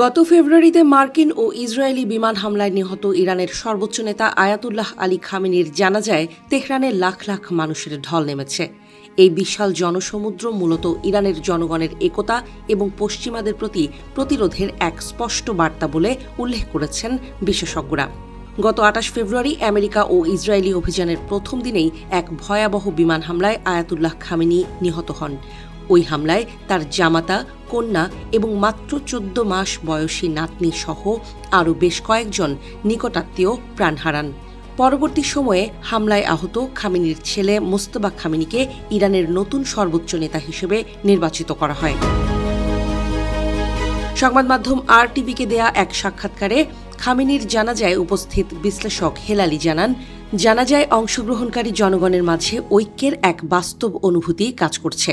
গত ফেব্রুয়ারিতে মার্কিন ও ইসরায়েলি বিমান হামলায় নিহত ইরানের সর্বোচ্চ নেতা আয়াতুল্লাহ আলী খামেনির জানাজায় তেহরানে লাখ লাখ মানুষের ঢল নেমেছে। এই বিশাল জনসমুদ্র মূলত ইরানের জনগণের একতা এবং পশ্চিমাদের প্রতি প্রতিরোধের এক স্পষ্ট বার্তা বলে উল্লেখ করেছেন বিশেষজ্ঞরা। গত ২৮ ফেব্রুয়ারি আমেরিকা ও ইসরায়েলি অভিযানের প্রথম দিনেই এক ভয়াবহ বিমান হামলায় আয়াতুল্লাহ খামেনি নিহত হন। ওই হামলায় তার জামাতা, কন্যা এবং মাত্র ১৪ মাস বয়সী নাতনি সহ আরও বেশ কয়েকজন নিকটাত্মীয় প্রাণ হারান। পরবর্তী সময়ে হামলায় আহত খামেনির ছেলে মোজতবা খামেনিকে ইরানের নতুন সর্বোচ্চ নেতা হিসেবে নির্বাচিত করা হয়। সংবাদ মাধ্যম RTVকে দেয়া এক সাক্ষাৎকারে খামেনির জানাজায় উপস্থিত বিশ্লেষক হেলালি জানান, জানাজায় অংশগ্রহণকারী জনগণের মাঝে ঐক্যের এক বাস্তব অনুভূতি কাজ করছে।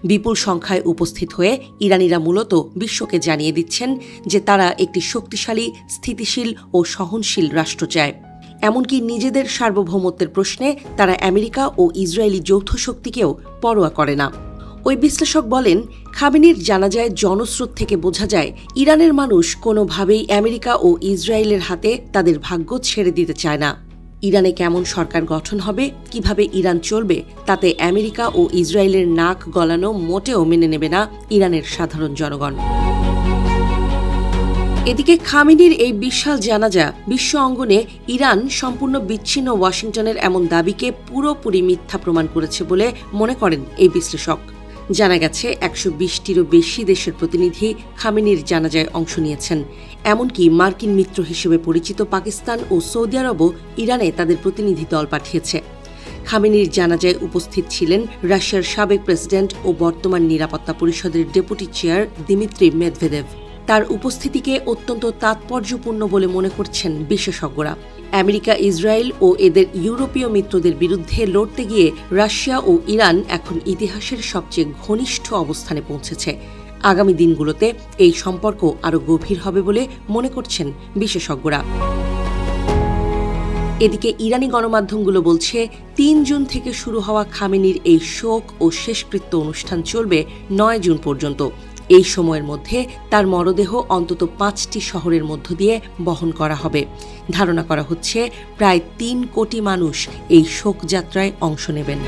বিপুল সংখ্যায় উপস্থিত হয়ে ইরানিরা মূলত বিশ্বকে জানিয়ে দিচ্ছেন যে তারা একটি শক্তিশালী, স্থিতিশীল ও সহনশীল রাষ্ট্র চায়। এমনকি নিজেদের সার্বভৌমত্বের প্রশ্নে তারা আমেরিকা ও ইসরায়েলি যৌথ শক্তিকেও পরোয়া করে না। ওই বিশ্লেষক বলেন, খামেনির জানাজায় জনস্রোত থেকে বোঝা যায় ইরানের মানুষ কোনোভাবেই আমেরিকা ও ইসরায়েলের হাতে তাদের ভাগ্য ছেড়ে দিতে চায় না। ইরানে কেমন সরকার গঠন হবে, কিভাবে ইরান চলবে, তাতে আমেরিকা ও ইসরায়েলের নাক গলানো মোটেও মেনে নেবে না ইরানের সাধারণ জনগণ। এদিকে খামেনির এই বিশাল জানাজা বিশ্ব অঙ্গনে ইরান সম্পূর্ণ বিচ্ছিন্ন ওয়াশিংটনের এমন দাবিকে পুরোপুরি মিথ্যা প্রমাণ করেছে বলে মনে করেন এই বিশ্লেষক। জানা গেছে ১২০টিরও বেশি দেশের প্রতিনিধি খামেনির জানাজায় অংশ নিয়েছেন। এমনকি মার্কিন মিত্র হিসেবে পরিচিত পাকিস্তান ও সৌদি আরবও ইরানে তাদের প্রতিনিধি দল পাঠিয়েছে। খামেনির জানাজায় উপস্থিত ছিলেন রাশিয়ার সাবেক প্রেসিডেন্ট ও বর্তমান নিরাপত্তা পরিষদের ডেপুটি চেয়ার দিমিত্রি মেদভেদেভ। তার উপস্থিতিকে অত্যন্ত তাৎপর্যপূর্ণ বলে মনে করছেন বিশেষজ্ঞরা। আমেরিকা, ইসরায়েল ও এদের ইউরোপীয় মিত্রদের বিরুদ্ধে লড়তে গিয়ে রাশিয়া ও ইরান এখন ইতিহাসের সবচেয়ে ঘনিষ্ঠ অবস্থানে পৌঁছেছে। আগামী দিনগুলোতে এই সম্পর্ক আরও গভীর হবে বলে মনে করছেন বিশেষজ্ঞরা। এদিকে ইরানি গণমাধ্যমগুলো বলছে, ৩ জুন থেকে শুরু হওয়া খামেনির এই শোক ও শেষকৃত্য অনুষ্ঠান চলবে ৯ জুন পর্যন্ত। এই সময়ের মধ্যে তার মরদেহ অন্তত ৫টি শহরের মধ্য দিয়ে বহন করা হবে। ধারণা করা হচ্ছে প্রায় ৩ কোটি মানুষ এই শোকযাত্রায় অংশ নেবেন।